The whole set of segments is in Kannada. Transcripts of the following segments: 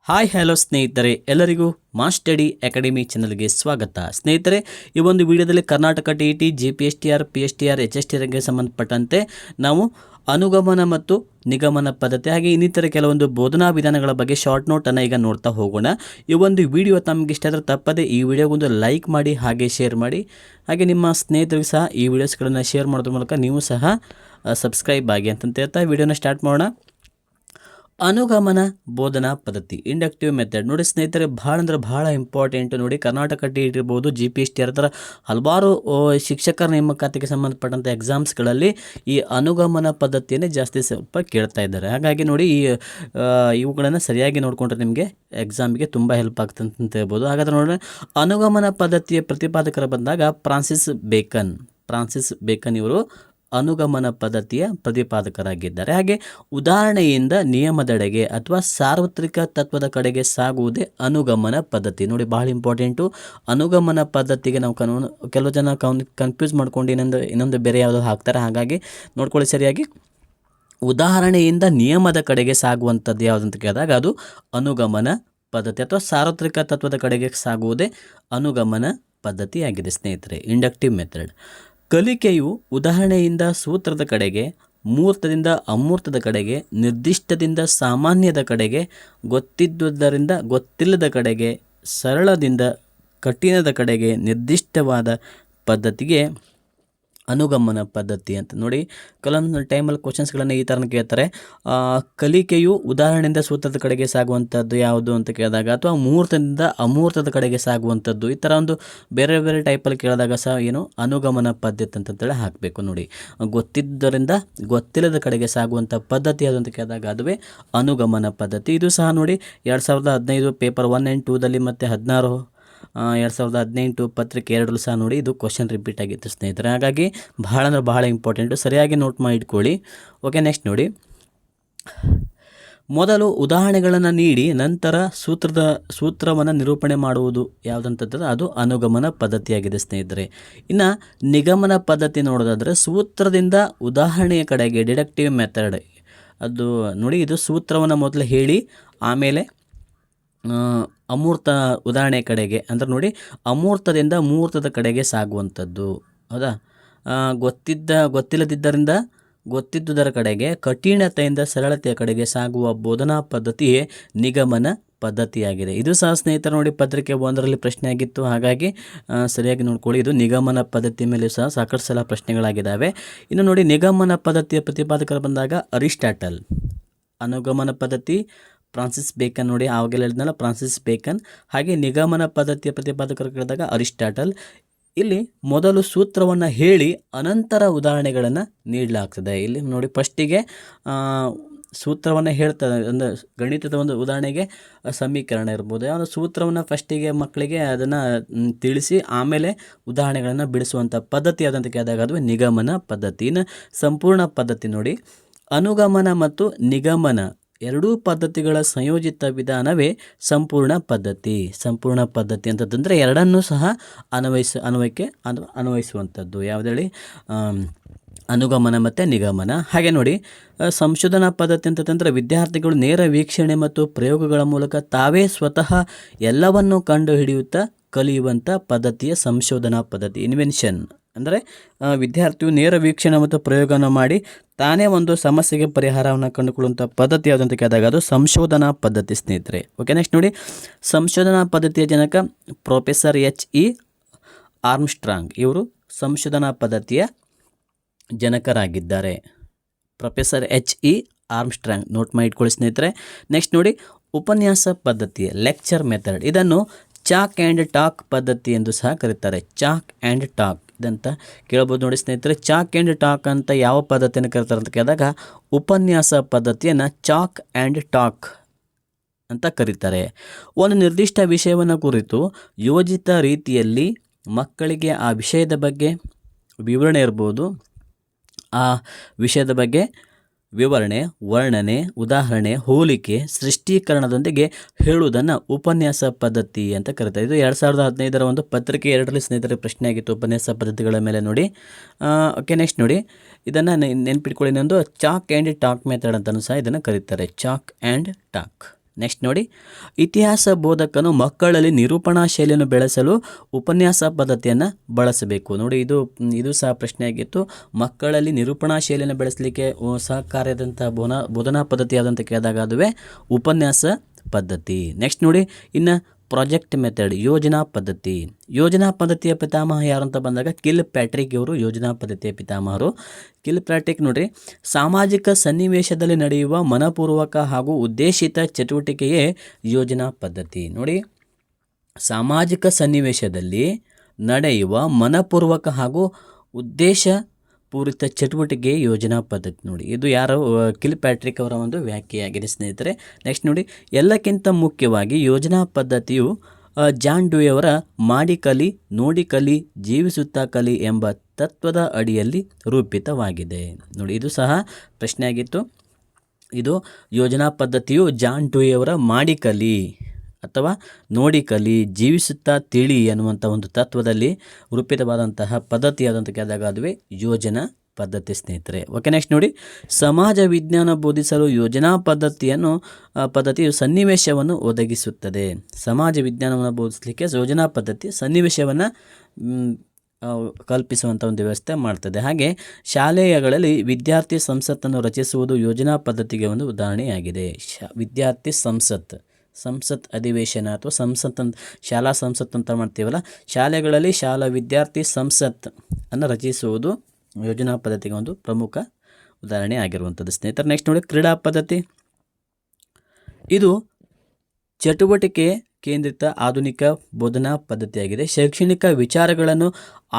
ಹಾಯ್ ಹಲೋ ಸ್ನೇಹಿತರೆ, ಎಲ್ಲರಿಗೂ ಮಾಸ್ ಸ್ಟಡಿ ಅಕಾಡೆಮಿ ಚಾನಲ್ಗೆ ಸ್ವಾಗತ. ಸ್ನೇಹಿತರೆ, ಈ ಒಂದು ವಿಡಿಯೋದಲ್ಲಿ ಕರ್ನಾಟಕ ಟಿ GPSTR PSTR HSTRಗೆ ಸಂಬಂಧಪಟ್ಟಂತೆ ನಾವು ಅನುಗಮನ ಮತ್ತು ನಿಗಮನ ಪದ್ಧತಿ ಹಾಗೆ ಇನ್ನಿತರ ಕೆಲವೊಂದು ಬೋಧನಾ ವಿಧಾನಗಳ ಬಗ್ಗೆ ಶಾರ್ಟ್ ನೋಟನ್ನು ಈಗ ನೋಡ್ತಾ ಹೋಗೋಣ. ಈ ಒಂದು ವಿಡಿಯೋ ತಮಗೆ ಇಷ್ಟ ಆದರೆ ತಪ್ಪದೆ ಈ ವಿಡಿಯೋಗೊಂದು ಲೈಕ್ ಮಾಡಿ ಹಾಗೆ ಶೇರ್ ಮಾಡಿ, ಹಾಗೆ ನಿಮ್ಮ ಸ್ನೇಹಿತರಿಗೂ ಸಹ ಈ ವಿಡಿಯೋಸ್ಗಳನ್ನು ಶೇರ್ ಮಾಡೋದ್ರ ಮೂಲಕ ನೀವು ಸಹ ಸಬ್ಸ್ಕ್ರೈಬ್ ಆಗಿ ಅಂತ ಹೇಳ್ತಾ ವಿಡಿಯೋನ ಸ್ಟಾರ್ಟ್ ಮಾಡೋಣ. ಅನುಗಮನ ಬೋಧನಾ ಪದ್ಧತಿ, ಇಂಡಕ್ಟಿವ್ ಮೆಥಡ್. ನೋಡಿ ಸ್ನೇಹಿತರೆ, ಭಾಳ ಇಂಪಾರ್ಟೆಂಟ್. ನೋಡಿ, ಕರ್ನಾಟಕ ಟಿ ಇರ್ಬೋದು, GPSTR ಥರ ಹಲವಾರು ಶಿಕ್ಷಕರ ನೇಮಕಾತಿಗೆ ಸಂಬಂಧಪಟ್ಟಂಥ ಎಕ್ಸಾಮ್ಸ್ಗಳಲ್ಲಿ ಈ ಅನುಗಮನ ಪದ್ಧತಿಯನ್ನೇ ಜಾಸ್ತಿ ಸ್ವಲ್ಪ ಕೇಳ್ತಾ ಇದ್ದಾರೆ. ಹಾಗಾಗಿ ನೋಡಿ, ಇವುಗಳನ್ನು ಸರಿಯಾಗಿ ನೋಡಿಕೊಂಡ್ರೆ ನಿಮಗೆ ಎಕ್ಸಾಮಿಗೆ ತುಂಬ ಹೆಲ್ಪ್ ಆಗ್ತದೆ ಅಂತ ಹೇಳ್ಬೋದು. ಹಾಗಾದರೆ ನೋಡಿ, ಅನುಗಮನ ಪದ್ಧತಿಯ ಪ್ರತಿಪಾದಕರು ಬಂದಾಗ ಫ್ರಾನ್ಸಿಸ್ ಬೇಕನ್ ಇವರು ಅನುಗಮನ ಪದ್ಧತಿಯ ಪ್ರತಿಪಾದಕರಾಗಿದ್ದಾರೆ. ಹಾಗೆ ಉದಾಹರಣೆಯಿಂದ ನಿಯಮದೆಡೆಗೆ ಅಥವಾ ಸಾರ್ವತ್ರಿಕ ತತ್ವದ ಕಡೆಗೆ ಸಾಗುವುದೇ ಅನುಗಮನ ಪದ್ಧತಿ. ನೋಡಿ, ಭಾಳ ಇಂಪಾರ್ಟೆಂಟು. ಅನುಗಮನ ಪದ್ಧತಿಗೆ ನಾವು ಕೆಲವು ಜನ ಕನ್ಫ್ಯೂಸ್ ಮಾಡ್ಕೊಂಡು ಇನ್ನೊಂದು ಬೇರೆ ಯಾವುದೋ ಹಾಕ್ತಾರೆ. ಹಾಗಾಗಿ ನೋಡ್ಕೊಳ್ಳಿ ಸರಿಯಾಗಿ. ಉದಾಹರಣೆಯಿಂದ ನಿಯಮದ ಕಡೆಗೆ ಸಾಗುವಂಥದ್ದು ಯಾವುದಂತ ಕೇಳಿದಾಗ ಅದು ಅನುಗಮನ ಪದ್ಧತಿ ಅಥವಾ ಸಾರ್ವತ್ರಿಕ ತತ್ವದ ಕಡೆಗೆ ಸಾಗುವುದೇ ಅನುಗಮನ ಪದ್ಧತಿಯಾಗಿದೆ ಸ್ನೇಹಿತರೆ. Inductive method. ಕಲಿಕೆಯು ಉದಾಹರಣೆಯಿಂದ ಸೂತ್ರದ ಕಡೆಗೆ, ಮೂರ್ತದಿಂದ ಅಮೂರ್ತದ ಕಡೆಗೆ, ನಿರ್ದಿಷ್ಟದಿಂದ ಸಾಮಾನ್ಯದ ಕಡೆಗೆ, ಗೊತ್ತಿದ್ದುದರಿಂದ ಗೊತ್ತಿಲ್ಲದ ಕಡೆಗೆ, ಸರಳದಿಂದ ಕಠಿಣದ ಕಡೆಗೆ ನಿರ್ದಿಷ್ಟವಾದ ಪದ್ಧತಿಗೆ ಅನುಗಮನ ಪದ್ಧತಿ ಅಂತ. ನೋಡಿ, ಕೆಲವೊಂದು ಟೈಮಲ್ಲಿ ಕ್ವಶನ್ಸ್ಗಳನ್ನು ಈ ಥರ ಕೇಳ್ತಾರೆ. ಕಲಿಕೆಯು ಉದಾಹರಣೆಯಿಂದ ಸೂತ್ರದ ಕಡೆಗೆ ಸಾಗುವಂಥದ್ದು ಯಾವುದು ಅಂತ ಕೇಳಿದಾಗ, ಅಥವಾ ಮೂರ್ತದಿಂದ ಅಮೂರ್ತದ ಕಡೆಗೆ ಸಾಗುವಂಥದ್ದು, ಈ ಥರ ಒಂದು ಬೇರೆ ಬೇರೆ ಟೈಪಲ್ಲಿ ಕೇಳಿದಾಗ ಸಹ ಅನುಗಮನ ಪದ್ಧತಿ ಅಂತೇಳಿ ಹಾಕಬೇಕು. ನೋಡಿ, ಗೊತ್ತಿದ್ದರಿಂದ ಗೊತ್ತಿಲ್ಲದ ಕಡೆಗೆ ಸಾಗುವಂಥ ಪದ್ಧತಿ ಯಾವುದು ಅಂತ ಕೇಳಿದಾಗ ಅದುವೇ ಅನುಗಮನ ಪದ್ಧತಿ. ಇದು ಸಹ ನೋಡಿ 2015 ಪೇಪರ್ 1 and 2ದಲ್ಲಿ ಮತ್ತು 2018 ಪತ್ರಿಕೆ 2 ಸಹ ನೋಡಿ ಇದು ಕ್ವಶನ್ ರಿಪೀಟ್ ಆಗಿತ್ತು ಸ್ನೇಹಿತರೆ. ಹಾಗಾಗಿ ಭಾಳ ಇಂಪಾರ್ಟೆಂಟು, ಸರಿಯಾಗಿ ನೋಟ್ ಮಾಡಿ ಇಟ್ಕೊಳ್ಳಿ. ಓಕೆ, ನೆಕ್ಸ್ಟ್ ನೋಡಿ, ಮೊದಲು ಉದಾಹರಣೆಗಳನ್ನು ನೀಡಿ ನಂತರ ಸೂತ್ರವನ್ನು ನಿರೂಪಣೆ ಮಾಡುವುದು ಯಾವುದಂತಂದ್ರೆ ಅದು ಅನುಗಮನ ಪದ್ಧತಿಯಾಗಿದೆ ಸ್ನೇಹಿತರೆ. ಇನ್ನು ನಿಗಮನ ಪದ್ಧತಿ ನೋಡೋದಾದರೆ ಸೂತ್ರದಿಂದ ಉದಾಹರಣೆಯ ಕಡೆಗೆ ಡಿಡಕ್ಟಿವ್ ಮೆಥಡ್. ಅದು ನೋಡಿ, ಇದು ಸೂತ್ರವನ್ನು ಮೊದಲು ಹೇಳಿ ಆಮೇಲೆ ಅಮೂರ್ತ ಉದಾಹರಣೆ ಕಡೆಗೆ, ಅಂದರೆ ನೋಡಿ ಅಮೂರ್ತದಿಂದ ಮೂರ್ತದ ಕಡೆಗೆ ಸಾಗುವಂಥದ್ದು. ಹೌದಾ? ಗೊತ್ತಿಲ್ಲದಿದ್ದರಿಂದ ಗೊತ್ತಿದ್ದುದರ ಕಡೆಗೆ, ಕಠಿಣತೆಯಿಂದ ಸರಳತೆಯ ಕಡೆಗೆ ಸಾಗುವ ಬೋಧನಾ ಪದ್ಧತಿಯೇ ನಿಗಮನ ಪದ್ಧತಿಯಾಗಿದೆ. ಇದು ಸಹ ಸ್ನೇಹಿತರು ನೋಡಿ ಪತ್ರಿಕೆ 1ರಲ್ಲಿ ಪ್ರಶ್ನೆ ಆಗಿತ್ತು. ಹಾಗಾಗಿ ಸರಿಯಾಗಿ ನೋಡ್ಕೊಳ್ಳಿ. ಇದು ನಿಗಮನ ಪದ್ಧತಿ ಮೇಲೆ ಸಹ ಸಾಕಷ್ಟು ಸಲ ಪ್ರಶ್ನೆಗಳಾಗಿದ್ದಾವೆ. ಇನ್ನು ನೋಡಿ, ನಿಗಮನ ಪದ್ಧತಿಯ ಪ್ರತಿಪಾದಕರು ಬಂದಾಗ ಅರಿಸ್ಟಾಟಲ್. ಅನುಗಮನ ಪದ್ಧತಿ ಫ್ರಾನ್ಸಿಸ್ ಬೇಕನ್. ನೋಡಿ, ಆವಾಗೆಲ್ಲ ಹೇಳಿದ್ನಲ್ಲ ಫ್ರಾನ್ಸಿಸ್ ಬೇಕನ್. ಹಾಗೆ ನಿಗಮನ ಪದ್ಧತಿಯ ಪ್ರತಿಪಾದಕರು ಕೇಳಿದಾಗ ಅರಿಸ್ಟಾಟಲ್. ಇಲ್ಲಿ ಮೊದಲು ಸೂತ್ರವನ್ನು ಹೇಳಿ ಅನಂತರ ಉದಾಹರಣೆಗಳನ್ನು ನೀಡಲಾಗ್ತದೆ. ಇಲ್ಲಿ ನೋಡಿ, ಫಸ್ಟಿಗೆ ಸೂತ್ರವನ್ನು ಹೇಳ್ತಾರೆ. ಒಂದು ಗಣಿತದ ಒಂದು ಉದಾಹರಣೆಗೆ ಸಮೀಕರಣ ಇರ್ಬೋದು, ಯಾವುದೋ ಸೂತ್ರವನ್ನು ಫಸ್ಟಿಗೆ ಮಕ್ಕಳಿಗೆ ಅದನ್ನು ತಿಳಿಸಿ ಆಮೇಲೆ ಉದಾಹರಣೆಗಳನ್ನು ಬಿಡಿಸುವಂಥ ಪದ್ಧತಿ ಯಾವುದಂತ ಕೇಳಿದಾಗ ಅದು ನಿಗಮನ ಪದ್ಧತಿ. ಇನ್ನು ಸಂಪೂರ್ಣ ಪದ್ಧತಿ ನೋಡಿ, ಅನುಗಮನ ಮತ್ತು ನಿಗಮನ ಎರಡೂ ಪದ್ಧತಿಗಳ ಸಂಯೋಜಿತ ವಿಧಾನವೇ ಸಂಪೂರ್ಣ ಪದ್ಧತಿ ಅಂತಂದರೆ ಎರಡನ್ನೂ ಸಹ ಅನ್ವಯಿಸುವಂಥದ್ದು. ಯಾವುದೇಳಿ? ಅನುಗಮನ ಮತ್ತು ನಿಗಮನ. ಹಾಗೆ ನೋಡಿ, ಸಂಶೋಧನಾ ಪದ್ಧತಿ ಅಂತಂದರೆ ವಿದ್ಯಾರ್ಥಿಗಳು ನೇರ ವೀಕ್ಷಣೆ ಮತ್ತು ಪ್ರಯೋಗಗಳ ಮೂಲಕ ತಾವೇ ಸ್ವತಃ ಎಲ್ಲವನ್ನೂ ಕಂಡುಹಿಡಿಯುತ್ತಾ ಕಲಿಯುವಂಥ ಪದ್ಧತಿಯ ಸಂಶೋಧನಾ ಪದ್ಧತಿ. ಇನ್ವೆನ್ಷನ್ ಅಂದರೆ ವಿದ್ಯಾರ್ಥಿಯು ನೇರ ವೀಕ್ಷಣೆ ಮತ್ತು ಪ್ರಯೋಗವನ್ನು ಮಾಡಿ ತಾನೇ ಒಂದು ಸಮಸ್ಯೆಗೆ ಪರಿಹಾರವನ್ನು ಕಂಡುಕೊಳ್ಳುವಂಥ ಪದ್ಧತಿ ಯಾವುದಂತ ಕೇಳಿದಾಗ ಅದು ಸಂಶೋಧನಾ ಪದ್ಧತಿ ಸ್ನೇಹಿತರೆ. ಓಕೆ, ನೆಕ್ಸ್ಟ್ ನೋಡಿ, ಸಂಶೋಧನಾ ಪದ್ಧತಿಯ ಜನಕ ಪ್ರೊಫೆಸರ್ H.E. ಆರ್ಮ್ಸ್ಟ್ರಾಂಗ್. ಇವರು ಸಂಶೋಧನಾ ಪದ್ಧತಿಯ ಜನಕರಾಗಿದ್ದಾರೆ. Professor H.E. ಆರ್ಮ್ಸ್ಟ್ರಾಂಗ್ ನೋಟ್ ಮಾಡಿ ಇಟ್ಕೊಳ್ಳಿ ಸ್ನೇಹಿತರೆ. ನೆಕ್ಸ್ಟ್ ನೋಡಿ, ಉಪನ್ಯಾಸ ಪದ್ಧತಿ ಲೆಕ್ಚರ್ ಮೆಥಡ್. ಇದನ್ನು ಚಾಕ್ ಆ್ಯಂಡ್ ಟಾಕ್ ಪದ್ಧತಿ ಎಂದು ಸಹ ಕರೀತಾರೆ. ಚಾಕ್ ಆ್ಯಂಡ್ ಟಾಕ್ ಇದಂತ ಕೇಳ್ಬೋದು ನೋಡಿ ಸ್ನೇಹಿತರೆ. ಚಾಕ್ ಆ್ಯಂಡ್ ಟಾಕ್ ಅಂತ ಯಾವ ಪದ್ಧತಿಯನ್ನು ಕರೀತಾರೆ ಅಂತ ಕೇಳಿದಾಗ ಉಪನ್ಯಾಸ ಪದ್ಧತಿಯನ್ನು ಚಾಕ್ ಆ್ಯಂಡ್ ಟಾಕ್ ಅಂತ ಕರೀತಾರೆ. ಒಂದು ನಿರ್ದಿಷ್ಟ ವಿಷಯವನ್ನು ಕುರಿತು ಯೋಜಿತ ರೀತಿಯಲ್ಲಿ ಮಕ್ಕಳಿಗೆ ಆ ವಿಷಯದ ಬಗ್ಗೆ ವಿವರಣೆ ಇರ್ಬೋದು, ಆ ವಿಷಯದ ಬಗ್ಗೆ ವಿವರಣೆ, ವರ್ಣನೆ, ಉದಾಹರಣೆ, ಹೋಲಿಕೆ, ಸೃಷ್ಟೀಕರಣದೊಂದಿಗೆ ಹೇಳುವುದನ್ನು ಉಪನ್ಯಾಸ ಪದ್ಧತಿ ಅಂತ ಕರೀತಾರೆ. ಇದು 2015 ಒಂದು ಪತ್ರಿಕೆ 2ರಲ್ಲಿ ಸ್ನೇಹಿತರೆ ಪ್ರಶ್ನೆ ಆಗಿತ್ತು ಉಪನ್ಯಾಸ ಪದ್ಧತಿಗಳ ಮೇಲೆ ನೋಡಿ. ಓಕೆ, ನೆಕ್ಸ್ಟ್ ನೋಡಿ, ಇದನ್ನು ನೆನ್ಪಿಟ್ಕೊಳ್ಳಿ. ಇನ್ನೊಂದು ಚಾಕ್ ಆ್ಯಂಡ್ ಟಾಕ್ ಮೆಥಡ್ ಅಂತಲೂ ಸಹ ಇದನ್ನು ಕರೀತಾರೆ. Chalk and talk. ನೆಕ್ಸ್ಟ್ ನೋಡಿ, ಇತಿಹಾಸ ಬೋಧಕನು ಮಕ್ಕಳಲ್ಲಿ ನಿರೂಪಣಾ ಶೈಲಿಯನ್ನು ಬೆಳೆಸಲು ಉಪನ್ಯಾಸ ಪದ್ಧತಿಯನ್ನು ಬಳಸಬೇಕು. ನೋಡಿ, ಇದು ಸಹ ಪ್ರಶ್ನೆ ಆಗಿತ್ತು. ಮಕ್ಕಳಲ್ಲಿ ನಿರೂಪಣಾ ಶೈಲಿಯನ್ನು ಬೆಳೆಸಲಿಕ್ಕೆ ಸಹಕಾರಿಯಾದಂಥ ಬೋಧನಾ ಪದ್ಧತಿ ಯಾವುದಂತ ಕೇಳಿದಾಗ ಅದುವೇ ಉಪನ್ಯಾಸ ಪದ್ಧತಿ. ನೆಕ್ಸ್ಟ್ ನೋಡಿ, ಇನ್ನು ಪ್ರಾಜೆಕ್ಟ್ ಮೆಥಡ್, ಯೋಜನಾ ಪದ್ಧತಿ. ಯೋಜನಾ ಪದ್ಧತಿಯ ಪಿತಾಮಹ ಯಾರು ಅಂತ ಬಂದಾಗ ಕಿಲ್ ಪ್ಯಾಟ್ರಿಕ್ ಇವರು ಯೋಜನಾ ಪದ್ಧತಿಯ ಪಿತಾಮಹರು. ಕಿಲ್ ಪ್ಯಾಟ್ರಿಕ್ ನೋಡ್ರಿ, ಸಾಮಾಜಿಕ ಸನ್ನಿವೇಶದಲ್ಲಿ ನಡೆಯುವ ಮನಪೂರ್ವಕ ಹಾಗೂ ಉದ್ದೇಶಿತ ಚಟುವಟಿಕೆಯೇ ಯೋಜನಾ ಪದ್ಧತಿ. ನೋಡಿ, ಸಾಮಾಜಿಕ ಸನ್ನಿವೇಶದಲ್ಲಿ ನಡೆಯುವ ಮನಪೂರ್ವಕ ಹಾಗೂ ಉದ್ದೇಶ ಪೂರಿತ ಚಟುವಟಿಕೆ ಯೋಜನಾ ಪದ್ಧತಿ. ನೋಡಿ, ಇದು ಯಾರು ಕಿಲ್ ಪ್ಯಾಟ್ರಿಕ್ ಅವರ ಒಂದು ವ್ಯಾಖ್ಯೆಯಾಗಿದೆ ಸ್ನೇಹಿತರೆ. ನೆಕ್ಸ್ಟ್ ನೋಡಿ, ಎಲ್ಲಕ್ಕಿಂತ ಮುಖ್ಯವಾಗಿ ಯೋಜನಾ ಪದ್ಧತಿಯು ಜಾನ್ ಡ್ಯೂಯಿ ಅವರ ಮಾಡಿ ಕಲಿ, ನೋಡಿ ಕಲಿ, ಜೀವಿಸುತ್ತಾ ಕಲಿ ಎಂಬ ತತ್ವದ ಅಡಿಯಲ್ಲಿ ರೂಪಿತವಾಗಿದೆ. ನೋಡಿ, ಇದು ಸಹ ಪ್ರಶ್ನೆ ಆಗಿತ್ತು. ಇದು ಯೋಜನಾ ಪದ್ಧತಿಯು ಜಾನ್ ಡ್ಯೂಯಿ ಅವರ ಮಾಡಿ ಕಲಿ ಅಥವಾ ನೋಡಿ ಕಲಿ, ಜೀವಿಸುತ್ತಾ ತಿಳಿ ಎನ್ನುವಂಥ ಒಂದು ತತ್ವದಲ್ಲಿ ರೂಪಿತವಾದಂತಹ ಪದ್ಧತಿ ಯಾವುದಂತ ಕೇಳಿದಾಗ ಅದುವೇ ಯೋಜನಾ ಪದ್ಧತಿ ಸ್ನೇಹಿತರೆ. ಓಕೆ, ನೆಕ್ಸ್ಟ್ ನೋಡಿ, ಸಮಾಜ ವಿಜ್ಞಾನ ಬೋಧಿಸಲು ಯೋಜನಾ ಪದ್ಧತಿಯು ಸನ್ನಿವೇಶವನ್ನು ಒದಗಿಸುತ್ತದೆ. ಸಮಾಜ ವಿಜ್ಞಾನವನ್ನು ಬೋಧಿಸಲಿಕ್ಕೆ ಯೋಜನಾ ಪದ್ಧತಿ ಸನ್ನಿವೇಶವನ್ನು ಕಲ್ಪಿಸುವಂಥ ಒಂದು ವ್ಯವಸ್ಥೆ ಮಾಡ್ತದೆ. ಹಾಗೆ ಶಾಲೆಗಳಲ್ಲಿ ವಿದ್ಯಾರ್ಥಿ ಸಂಸತ್ತನ್ನು ರಚಿಸುವುದು ಯೋಜನಾ ಪದ್ಧತಿಗೆ ಒಂದು ಉದಾಹರಣೆಯಾಗಿದೆ. ವಿದ್ಯಾರ್ಥಿ ಸಂಸತ್ ಅಧಿವೇಶನ ಅಥವಾ ಶಾಲಾ ಸಂಸತ್ ಅಂತ ಮಾಡ್ತೀವಲ್ಲ, ಶಾಲೆಗಳಲ್ಲಿ ಶಾಲಾ ವಿದ್ಯಾರ್ಥಿ ಸಂಸತ್ ಅನ್ನು ರಚಿಸುವುದು ಯೋಜನಾ ಪದ್ಧತಿಗೆ ಒಂದು ಪ್ರಮುಖ ಉದಾಹರಣೆ ಆಗಿರುವಂಥದ್ದು ಸ್ನೇಹಿತರೆ. ನೆಕ್ಸ್ಟ್ ನೋಡಿ, ಕ್ರೀಡಾ ಪದ್ಧತಿ. ಇದು ಚಟುವಟಿಕೆ ಕೇಂದ್ರಿತ ಆಧುನಿಕ ಬೋಧನಾ ಪದ್ಧತಿಯಾಗಿದೆ. ಶೈಕ್ಷಣಿಕ ವಿಚಾರಗಳನ್ನು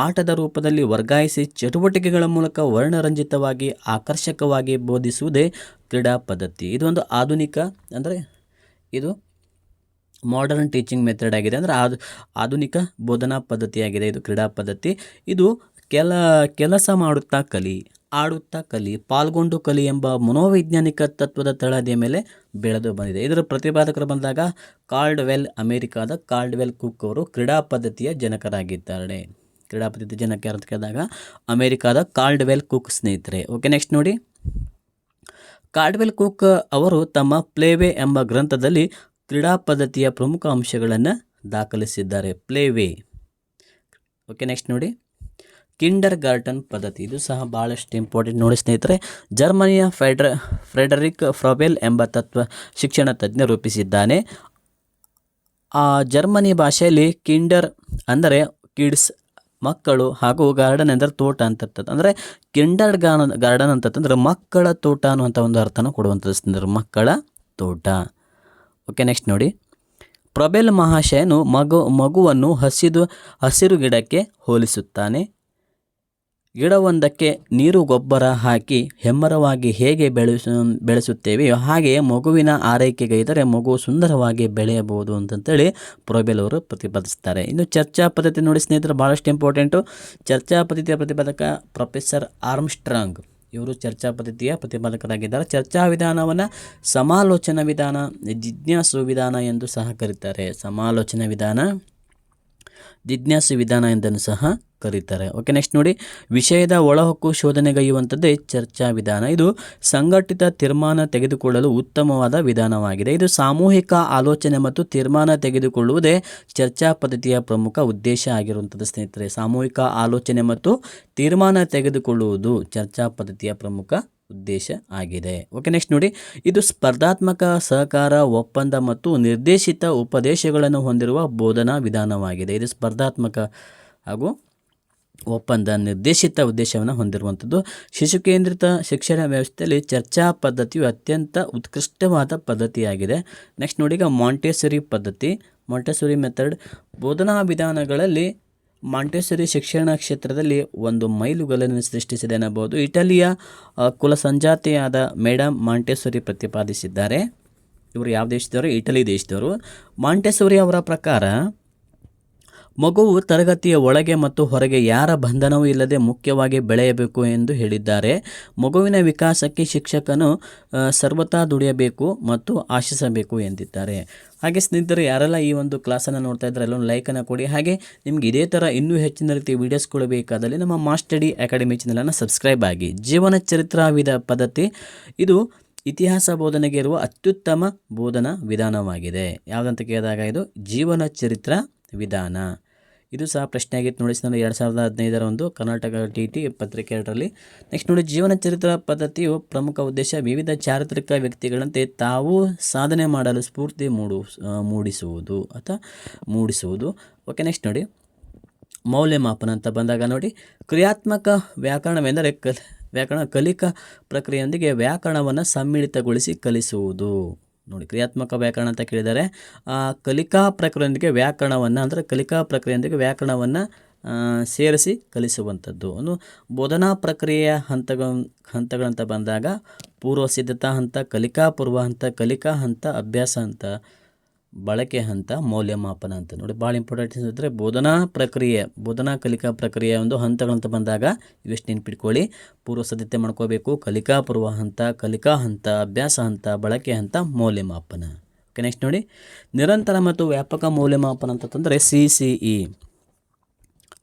ಆಟದ ರೂಪದಲ್ಲಿ ವರ್ಗಾಯಿಸಿ ಚಟುವಟಿಕೆಗಳ ಮೂಲಕ ವರ್ಣರಂಜಿತವಾಗಿ ಆಕರ್ಷಕವಾಗಿ ಬೋಧಿಸುವುದೇ ಕ್ರೀಡಾ ಪದ್ಧತಿ. ಇದೊಂದು ಆಧುನಿಕ ಅಂದರೆ ಇದು ಮಾಡರ್ನ್ ಟೀಚಿಂಗ್ ಮೆಥಡ್ ಆಗಿದೆ. ಅಂದರೆ ಆಧುನಿಕ ಬೋಧನಾ ಪದ್ಧತಿಯಾಗಿದೆ ಇದು ಕ್ರೀಡಾ ಪದ್ಧತಿ. ಇದು ಕೆಲಸ ಮಾಡುತ್ತಾ ಕಲಿ, ಆಡುತ್ತಾ ಕಲಿ, ಪಾಲ್ಗೊಂಡು ಕಲಿ ಎಂಬ ಮನೋವೈಜ್ಞಾನಿಕ ತತ್ವದ ತಳಹದಿಯ ಮೇಲೆ ಬೆಳೆದು ಬಂದಿದೆ. ಇದರ ಪ್ರತಿಪಾದಕರು ಬಂದಾಗ ಅಮೆರಿಕಾದ ಕಾರ್ಲ್ಡ್ವೆಲ್ ಕುಕ್ ಅವರು ಕ್ರೀಡಾ ಪದ್ಧತಿಯ ಜನಕರಾಗಿದ್ದಾರೆ. ಕ್ರೀಡಾ ಪದ್ಧತಿ ಜನಕ ಯಾರು ಅಂತ ಕೇಳಿದಾಗ ಅಮೆರಿಕಾದ ಕಾರ್ಲ್ಡ್ವೆಲ್ ಕುಕ್ ಸ್ನೇಹಿತರೆ. ಓಕೆ, ನೆಕ್ಸ್ಟ್ ನೋಡಿ, ಕಾರ್ಲ್ಡ್ವೆಲ್ ಕುಕ್ ಅವರು ತಮ್ಮ ಪ್ಲೇವೇ ಎಂಬ ಗ್ರಂಥದಲ್ಲಿ ಕ್ರೀಡಾ ಪದ್ಧತಿಯ ಪ್ರಮುಖ ಅಂಶಗಳನ್ನು ದಾಖಲಿಸಿದ್ದಾರೆ. ಪ್ಲೇವೇ. ಓಕೆ, ನೆಕ್ಸ್ಟ್ ನೋಡಿ, ಕಿಂಡರ್ ಗಾರ್ಟನ್ ಪದ್ಧತಿ. ಇದು ಸಹ ಭಾಳಷ್ಟು ಇಂಪಾರ್ಟೆಂಟ್ ನೋಡಿ ಸ್ನೇಹಿತರೆ. ಜರ್ಮನಿಯ ಫ್ರೆಡರಿಕ್ ಫ್ರಾಬೆಲ್ ಎಂಬ ಶಿಕ್ಷಣ ತಜ್ಞ ರೂಪಿಸಿದ್ದಾನೆ. ಜರ್ಮನಿ ಭಾಷೆಯಲ್ಲಿ ಕಿಂಡರ್ ಅಂದರೆ ಕಿಡ್ಸ್, ಮಕ್ಕಳು, ಹಾಗೂ ಗಾರ್ಡನ್ ಅಂದರೆ ತೋಟ ಅಂತ. ಅಂದರೆ ಕಿಂಡರ್ ಗಾರ್ಡನ್ ಅಂತಂದ್ರೆ ಮಕ್ಕಳ ತೋಟ ಅನ್ನುವಂಥ ಒಂದು ಅರ್ಥನ ಕೊಡುವಂಥದ್ದು ಸ್ನೇಹಿತರೆ, ಮಕ್ಕಳ ತೋಟ. ಓಕೆ, ನೆಕ್ಸ್ಟ್ ನೋಡಿ, ಫ್ರಾಬೆಲ್ ಮಹಾಶಯನು ಮಗುವನ್ನು ಹಸಿರು ಗಿಡಕ್ಕೆ ಹೋಲಿಸುತ್ತಾನೆ. ಗಿಡವೊಂದಕ್ಕೆ ನೀರು ಗೊಬ್ಬರ ಹಾಕಿ ಹೆಮ್ಮರವಾಗಿ ಹೇಗೆ ಬೆಳೆಸುತ್ತೇವೆಯೋ ಹಾಗೆಯೇ ಮಗುವಿನ ಆರೈಕೆಗೈದರೆ ಮಗು ಸುಂದರವಾಗಿ ಬೆಳೆಯಬಹುದು ಅಂತಂತೇಳಿ ಫ್ರಾಬೆಲ್ ಅವರು ಪ್ರತಿಪಾದಿಸ್ತಾರೆ. ಇನ್ನು ಚರ್ಚಾ ಪದ್ಧತಿ ನೋಡಿ ಸ್ನೇಹಿತರೆ, ಭಾಳಷ್ಟು ಇಂಪಾರ್ಟೆಂಟು. ಚರ್ಚಾ ಪದ್ಧತಿಯ ಪ್ರತಿಪಾದಕ ಪ್ರೊಫೆಸರ್ ಆರ್ಮ್ಸ್ಟ್ರಾಂಗ್ ಇವರು ಚರ್ಚಾ ಪದ್ಧತಿಯ ಪ್ರತಿಪಾದಕರಾಗಿದ್ದಾರೆ. ಚರ್ಚಾ ವಿಧಾನವನ್ನು ಸಮಾಲೋಚನಾ ವಿಧಾನ, ಜಿಜ್ಞಾಸು ವಿಧಾನ ಎಂದು ಸಹ ಕರೀತಾರೆ. ಸಮಾಲೋಚನಾ ವಿಧಾನ, ಜಿಜ್ಞಾಸು ವಿಧಾನ ಎಂದನ್ನು ಸಹ ಕರೀತಾರೆ. ಓಕೆ, ನೆಕ್ಸ್ಟ್ ನೋಡಿ, ವಿಷಯದ ಒಳಹೊಕ್ಕು ಶೋಧನೆಗೈಯುವಂಥದ್ದೇ ಚರ್ಚಾ ವಿಧಾನ. ಇದು ಸಂಘಟಿತ ತೀರ್ಮಾನ ತೆಗೆದುಕೊಳ್ಳಲು ಉತ್ತಮವಾದ ವಿಧಾನವಾಗಿದೆ. ಇದು ಸಾಮೂಹಿಕ ಆಲೋಚನೆ ಮತ್ತು ತೀರ್ಮಾನ ತೆಗೆದುಕೊಳ್ಳುವುದೇ ಚರ್ಚಾ ಪದ್ಧತಿಯ ಪ್ರಮುಖ ಉದ್ದೇಶ ಆಗಿರುವಂಥದ್ದು ಸ್ನೇಹಿತರೆ. ಸಾಮೂಹಿಕ ಆಲೋಚನೆ ಮತ್ತು ತೀರ್ಮಾನ ತೆಗೆದುಕೊಳ್ಳುವುದು ಚರ್ಚಾ ಪದ್ಧತಿಯ ಪ್ರಮುಖ ಉದ್ದೇಶ ಆಗಿದೆ. ಓಕೆ, ನೆಕ್ಸ್ಟ್ ನೋಡಿ, ಇದು ಸ್ಪರ್ಧಾತ್ಮಕ ಸಹಕಾರ, ಒಪ್ಪಂದ ಮತ್ತು ನಿರ್ದೇಶಿತ ಉಪದೇಶಗಳನ್ನು ಹೊಂದಿರುವ ಬೋಧನಾ ವಿಧಾನವಾಗಿದೆ. ಇದು ಸ್ಪರ್ಧಾತ್ಮಕ ಹಾಗೂ ಒಪ್ಪಂದ, ನಿರ್ದೇಶಿತ ಉದ್ದೇಶವನ್ನು ಹೊಂದಿರುವಂಥದ್ದು. ಶಿಶು ಕೇಂದ್ರಿತ ಶಿಕ್ಷಣ ವ್ಯವಸ್ಥೆಯಲ್ಲಿ ಚರ್ಚಾ ಪದ್ಧತಿಯು ಅತ್ಯಂತ ಉತ್ಕೃಷ್ಟವಾದ ಪದ್ಧತಿಯಾಗಿದೆ. ನೆಕ್ಸ್ಟ್ ನೋಡಿ, ಈಗ ಮಾಂಟೆಸರಿ ಪದ್ಧತಿ, ಮಾಂಟೆಸರಿ ಮೆಥಡ್. ಬೋಧನಾ ವಿಧಾನಗಳಲ್ಲಿ ಮಾಂಟೆಸರಿ ಶಿಕ್ಷಣ ಕ್ಷೇತ್ರದಲ್ಲಿ ಒಂದು ಮೈಲುಗಲ್ಲನ್ನು ಸೃಷ್ಟಿಸಿದೆ ಎನ್ನಬಹುದು. ಇಟಲಿಯ ಕುಲಸಂಜಾತೆಯಾದ ಮೇಡಮ್ ಮಾಂಟೆಸರಿ ಪ್ರತಿಪಾದಿಸಿದ್ದಾರೆ. ಇವರು ಯಾವ ದೇಶದವರು? ಇಟಲಿ ದೇಶದವರು. ಮಾಂಟೆಸರಿ ಅವರ ಪ್ರಕಾರ ಮಗುವು ತರಗತಿಯ ಒಳಗೆ ಮತ್ತು ಹೊರಗೆ ಯಾರ ಬಂಧನವೂ ಇಲ್ಲದೆ ಮುಖ್ಯವಾಗಿ ಬೆಳೆಯಬೇಕು ಎಂದು ಹೇಳಿದ್ದಾರೆ. ಮಗುವಿನ ವಿಕಾಸಕ್ಕೆ ಶಿಕ್ಷಕನು ಸರ್ವತಾ ದುಡಿಯಬೇಕು ಮತ್ತು ಆಶಿಸಬೇಕು ಎಂದಿದ್ದಾರೆ. ಹಾಗೆ ಸ್ನೇಹಿತರೆ, ಯಾರೆಲ್ಲ ಈ ಒಂದು ಕ್ಲಾಸನ್ನು ನೋಡ್ತಾ ಇದ್ದಾರೆ ಅಲ್ಲೊಂದು ಲೈಕನ್ನು ಕೊಡಿ. ಹಾಗೆ ನಿಮ್ಗೆ ಇದೇ ಥರ ಇನ್ನೂ ಹೆಚ್ಚಿನ ರೀತಿ ವೀಡಿಯೋಸ್ಗಳು ಬೇಕಾದಲ್ಲಿ ನಮ್ಮ ಮಾಸ್ ಸ್ಟಡಿ ಅಕಾಡೆಮಿ ಚಾನಲನ್ನು ಸಬ್ಸ್ಕ್ರೈಬ್ ಆಗಿ. ಜೀವನ ಚರಿತ್ರಾ ಪದ್ಧತಿ, ಇದು ಇತಿಹಾಸ ಬೋಧನೆಗೆ ಇರುವ ಅತ್ಯುತ್ತಮ ಬೋಧನಾ ವಿಧಾನವಾಗಿದೆ. ಯಾವುದಂತ ಕೇಳಿದಾಗ ಇದು ಜೀವನ ಚರಿತ್ರ ವಿಧಾನ. ಇದು ಸಹ ಪ್ರಶ್ನೆ ಆಗಿತ್ತು ನೋಡಿ ಸ್ನೇಹಿತರೆ 2015ರ ಒಂದು ಕರ್ನಾಟಕ TT ಪತ್ರಿಕೆ 2ರಲ್ಲಿ. ನೆಕ್ಸ್ಟ್ ನೋಡಿ, ಜೀವನ ಚರಿತ್ರ ಪದ್ಧತಿಯು ಪ್ರಮುಖ ಉದ್ದೇಶ ವಿವಿಧ ಚಾರಿತ್ರಿಕ ವ್ಯಕ್ತಿಗಳಂತೆ ತಾವು ಸಾಧನೆ ಮಾಡಲು ಸ್ಫೂರ್ತಿ ಮೂಡಿಸುವುದು. ಓಕೆ, ನೆಕ್ಸ್ಟ್ ನೋಡಿ, ಮೌಲ್ಯಮಾಪನ ಅಂತ ಬಂದಾಗ ನೋಡಿ, ಕ್ರಿಯಾತ್ಮಕ ವ್ಯಾಕರಣವೆಂದರೆ ಕಲಿಕಾ ಪ್ರಕ್ರಿಯೆಯೊಂದಿಗೆ ವ್ಯಾಕರಣವನ್ನು ಸಮ್ಮಿಳಿತಗೊಳಿಸಿ ಕಲಿಸುವುದು. ನೋಡಿ, ಕ್ರಿಯಾತ್ಮಕ ವ್ಯಾಕರಣ ಅಂತ ಕೇಳಿದರೆ ಕಲಿಕಾ ಪ್ರಕ್ರಿಯೆಯೊಂದಿಗೆ ವ್ಯಾಕರಣವನ್ನು ಸೇರಿಸಿ ಕಲಿಸುವಂಥದ್ದು. ಬೋಧನಾ ಪ್ರಕ್ರಿಯೆಯ ಹಂತಗಳಂತ ಬಂದಾಗ ಪೂರ್ವ ಸಿದ್ಧತಾ ಹಂತ, ಕಲಿಕಾ ಪೂರ್ವ ಹಂತ, ಕಲಿಕಾ ಹಂತ, ಅಭ್ಯಾಸ ಹಂತ, ಬಳಕೆ ಹಂತ, ಮೌಲ್ಯಮಾಪನ ಅಂತ. ನೋಡಿ, ಭಾಳ ಇಂಪಾರ್ಟೆಂಟ್ ಅಂದರೆ ಬೋಧನಾ ಕಲಿಕಾ ಪ್ರಕ್ರಿಯೆಯ ಒಂದು ಹಂತಗಳಂತ ಬಂದಾಗ ಇವೆಷ್ಟು ನೆನ್ಪಿಟ್ಕೊಳ್ಳಿ. ಪೂರ್ವ ಸಿದ್ಧತೆ ಮಾಡ್ಕೋಬೇಕು, ಕಲಿಕಾ ಪೂರ್ವ ಹಂತ, ಕಲಿಕಾ ಹಂತ, ಅಭ್ಯಾಸ ಹಂತ, ಬಳಕೆ ಹಂತ, ಮೌಲ್ಯಮಾಪನ. ಓಕೆ, ನೆಕ್ಸ್ಟ್ ನೋಡಿ, ನಿರಂತರ ಮತ್ತು ವ್ಯಾಪಕ ಮೌಲ್ಯಮಾಪನ ಅಂತಂದರೆ CCE.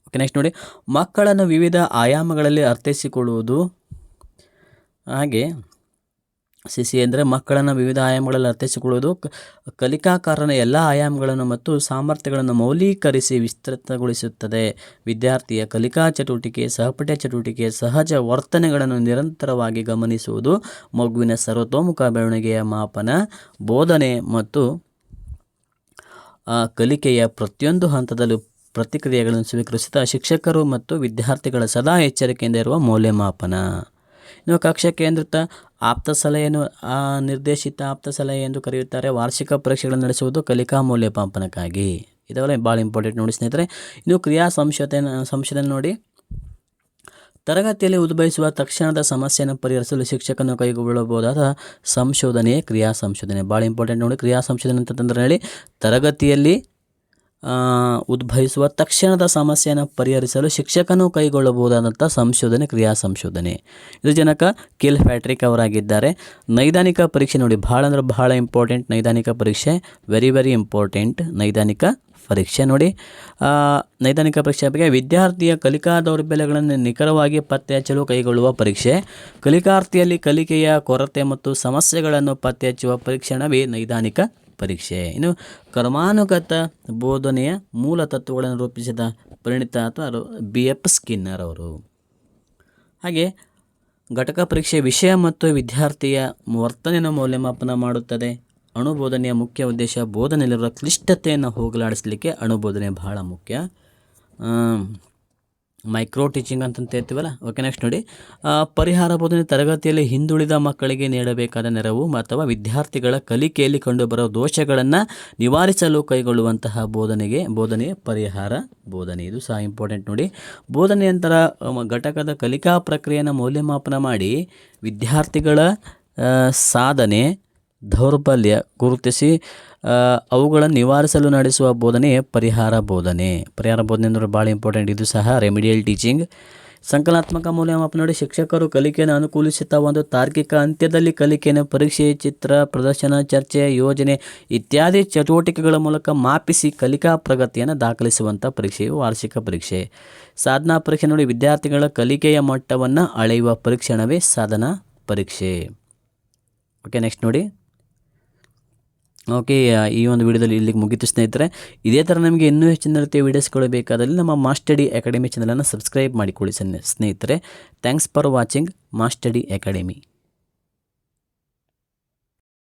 ಓಕೆ, ನೆಕ್ಸ್ಟ್ ನೋಡಿ, ಮಕ್ಕಳನ್ನು ವಿವಿಧ ಆಯಾಮಗಳಲ್ಲಿ ಅರ್ಥೈಸಿಕೊಳ್ಳುವುದು. ಹಾಗೆ CCE ಅಂದರೆ ಮಕ್ಕಳನ್ನು ವಿವಿಧ ಆಯಾಮಗಳಲ್ಲಿ ಅರ್ಥೈಸಿಕೊಳ್ಳುವುದು, ಕಲಿಕಾಕಾರನ ಎಲ್ಲ ಆಯಾಮಗಳನ್ನು ಮತ್ತು ಸಾಮರ್ಥ್ಯಗಳನ್ನು ಮೌಲ್ಯೀಕರಿಸಿ ವಿಸ್ತೃತಗೊಳಿಸುತ್ತದೆ. ವಿದ್ಯಾರ್ಥಿಯ ಕಲಿಕಾ ಚಟುವಟಿಕೆ, ಸಹಪಠ್ಯ ಚಟುವಟಿಕೆ, ಸಹಜ ವರ್ತನೆಗಳನ್ನು ನಿರಂತರವಾಗಿ ಗಮನಿಸುವುದು, ಮಗುವಿನ ಸರ್ವತೋಮುಖ ಬೆಳವಣಿಗೆಯ ಮಾಪನ, ಬೋಧನೆ ಮತ್ತು ಕಲಿಕೆಯ ಪ್ರತಿಯೊಂದು ಹಂತದಲ್ಲೂ ಪ್ರತಿಕ್ರಿಯೆಗಳನ್ನು ಸ್ವೀಕರಿಸುತ್ತಾ ಶಿಕ್ಷಕರು ಮತ್ತು ವಿದ್ಯಾರ್ಥಿಗಳ ಸದಾ ಎಚ್ಚರಿಕೆಯಿಂದ ಇರುವ ಮೌಲ್ಯಮಾಪನ. ಇನ್ನು ಕಕ್ಷಾ ಕೇಂದ್ರಿತ ಆಪ್ತ ಸಲಹೆಯನ್ನು ನಿರ್ದೇಶಿತ ಆಪ್ತ ಸಲಹೆ ಎಂದು ಕರೆಯುತ್ತಾರೆ. ವಾರ್ಷಿಕ ಪರೀಕ್ಷೆಗಳನ್ನು ನಡೆಸುವುದು ಕಲಿಕಾ ಮೌಲ್ಯಮಾಪನಕ್ಕಾಗಿ. ಇದೆಲ್ಲ ಭಾಳ ಇಂಪಾರ್ಟೆಂಟ್ ನೋಡಿ ಸ್ನೇಹಿತರೆ. ಇನ್ನು ಕ್ರಿಯಾ ಸಂಶೋಧನೆ ನೋಡಿ, ತರಗತಿಯಲ್ಲಿ ಉದ್ಭವಿಸುವ ತಕ್ಷಣದ ಸಮಸ್ಯೆಯನ್ನು ಪರಿಹರಿಸಲು ಶಿಕ್ಷಕನು ಕೈಗೊಳ್ಳಬಹುದಾದ ಸಂಶೋಧನೆಯೇ ಕ್ರಿಯಾ ಸಂಶೋಧನೆ. ಭಾಳ ಇಂಪಾರ್ಟೆಂಟ್ ನೋಡಿ, ಕ್ರಿಯಾ ಸಂಶೋಧನೆ ಅಂತಂದ್ರೆ ಹೇಳಿ ತರಗತಿಯಲ್ಲಿ ಉದ್ಭವಿಸುವ ತಕ್ಷಣದ ಸಮಸ್ಯೆಯನ್ನು ಪರಿಹರಿಸಲು ಶಿಕ್ಷಕನು ಕೈಗೊಳ್ಳಬಹುದಾದಂಥ ಸಂಶೋಧನೆ ಕ್ರಿಯಾ ಸಂಶೋಧನೆ. ಇದು ಜನಕ ಕಿಲ್ ಪ್ಯಾಟ್ರಿಕ್ ಅವರಾಗಿದ್ದಾರೆ. ನೈದಾನಿಕ ಪರೀಕ್ಷೆ ನೋಡಿ, ಭಾಳ ಇಂಪಾರ್ಟೆಂಟ್. ನೈದಾನಿಕ ಪರೀಕ್ಷೆ ವೆರಿ ಇಂಪಾರ್ಟೆಂಟ್. ನೈದಾನಿಕ ಪರೀಕ್ಷೆ ನೋಡಿ, ನೈದಾನಿಕ ಪರೀಕ್ಷೆ ಬಗ್ಗೆ ವಿದ್ಯಾರ್ಥಿಯ ಕಲಿಕಾ ದೌರ್ಬಲ್ಯಗಳನ್ನು ನಿಖರವಾಗಿ ಪತ್ತೆ ಹಚ್ಚಲು ಕೈಗೊಳ್ಳುವ ಪರೀಕ್ಷೆ. ಕಲಿಕಾರ್ಥಿಯಲ್ಲಿ ಕಲಿಕೆಯ ಕೊರತೆ ಮತ್ತು ಸಮಸ್ಯೆಗಳನ್ನು ಪತ್ತೆ ಹಚ್ಚುವ ಪರೀಕ್ಷಣವೇ ನೈದಾನಿಕ ಪರೀಕ್ಷೆ. ಇನ್ನು ಕರ್ಮಾನುಗತ ಬೋಧನೆಯ ಮೂಲ ತತ್ವಗಳನ್ನು ರೂಪಿಸಿದ ಪರಿಣಿತ ಅಥವಾ BF ಸ್ಕಿನ್ನರ್ ಅವರು. ಹಾಗೆ ಘಟಕ ಪರೀಕ್ಷೆ ವಿಷಯ ಮತ್ತು ವಿದ್ಯಾರ್ಥಿಯ ವರ್ತನೆಯನ್ನು ಮೌಲ್ಯಮಾಪನ ಮಾಡುತ್ತದೆ. ಅಣುಬೋಧನೆಯ ಮುಖ್ಯ ಉದ್ದೇಶ ಬೋಧನೆಯಲ್ಲಿರುವ ಕ್ಲಿಷ್ಟತೆಯನ್ನು ಹೋಗಲಾಡಿಸಲಿಕ್ಕೆ ಅಣುಬೋಧನೆ ಬಹಳ ಮುಖ್ಯ. ಮೈಕ್ರೋ ಟೀಚಿಂಗ್ ಅಂತ ಹೇಳ್ತೀವಲ್ಲ. ಓಕೆ, ನೆಕ್ಸ್ಟ್ ನೋಡಿ, ಪರಿಹಾರ ಬೋಧನೆ ತರಗತಿಯಲ್ಲಿ ಹಿಂದುಳಿದ ಮಕ್ಕಳಿಗೆ ನೀಡಬೇಕಾದ ನೆರವು ಅಥವಾ ವಿದ್ಯಾರ್ಥಿಗಳ ಕಲಿಕೆಯಲ್ಲಿ ಕಂಡುಬರುವ ದೋಷಗಳನ್ನು ನಿವಾರಿಸಲು ಕೈಗೊಳ್ಳುವಂತಹ ಬೋಧನೆಗೆ ಪರಿಹಾರ ಬೋಧನೆ. ಇದು ಸಹ ಇಂಪಾರ್ಟೆಂಟ್ ನೋಡಿ. ಬೋಧನೆ ನಂತರ ಘಟಕದ ಕಲಿಕಾ ಪ್ರಕ್ರಿಯೆಯನ್ನು ಮೌಲ್ಯಮಾಪನ ಮಾಡಿ ವಿದ್ಯಾರ್ಥಿಗಳ ಸಾಧನೆ ದೌರ್ಬಲ್ಯ ಗುರುತಿಸಿ ಅವುಗಳನ್ನು ನಿವಾರಿಸಲು ನಡೆಸುವ ಬೋಧನೆ ಪರಿಹಾರ ಬೋಧನೆ. ಅಂದರೆ ಭಾಳ ಇಂಪಾರ್ಟೆಂಟ್. ಇದು ಸಹ ರೆಮಿಡಿಯಲ್ ಟೀಚಿಂಗ್. ಸಂಕಲನಾತ್ಮಕ ಮೌಲ್ಯಮಾಪನ ನೋಡಿ, ಶಿಕ್ಷಕರು ಕಲಿಕೆಯನ್ನು ಅನುಕೂಲಿಸುತ್ತಾ ಒಂದು ತಾರ್ಕಿಕ ಅಂತ್ಯದಲ್ಲಿ ಕಲಿಕೆಯನ್ನು ಪರೀಕ್ಷೆ, ಚಿತ್ರ ಪ್ರದರ್ಶನ, ಚರ್ಚೆ, ಯೋಜನೆ ಇತ್ಯಾದಿ ಚಟುವಟಿಕೆಗಳ ಮೂಲಕ ಮಾಪಿಸಿ ಕಲಿಕಾ ಪ್ರಗತಿಯನ್ನು ದಾಖಲಿಸುವಂಥ ಪರೀಕ್ಷೆಯು ವಾರ್ಷಿಕ ಪರೀಕ್ಷೆ. ಸಾಧನಾ ಪರೀಕ್ಷೆ ನೋಡಿ, ವಿದ್ಯಾರ್ಥಿಗಳ ಕಲಿಕೆಯ ಮಟ್ಟವನ್ನು ಅಳೆಯುವ ಪರೀಕ್ಷಣವೇ ಸಾಧನಾ ಪರೀಕ್ಷೆ. ಓಕೆ, ನೆಕ್ಸ್ಟ್ ನೋಡಿ. ಓಕೆ, ಈ ಒಂದು ವಿಡಿಯೋದಲ್ಲಿ ಇಲ್ಲಿಗೆ ಮುಗಿತು ಸ್ನೇಹಿತರೆ. ಇದೇ ಥರ ನಮಗೆ ಇನ್ನೂ ಹೆಚ್ಚಿನ ರೀತಿಯ ವೀಡಿಯೋಸ್ಗಳು ಬೇಕಾದಲ್ಲಿ ನಮ್ಮ ಮಾಸ್ಟಡಿ ಅಕಾಡೆಮಿ ಚಾನಲನ್ನು ಸಬ್ಸ್ಕ್ರೈಬ್ ಮಾಡಿಕೊಳ್ಳಿ ಸ್ನೇಹಿತರೆ. ಥ್ಯಾಂಕ್ಸ್ ಫಾರ್ ವಾಚಿಂಗ್ ಮಾಸ್ಟಡಿ ಅಕಾಡೆಮಿ.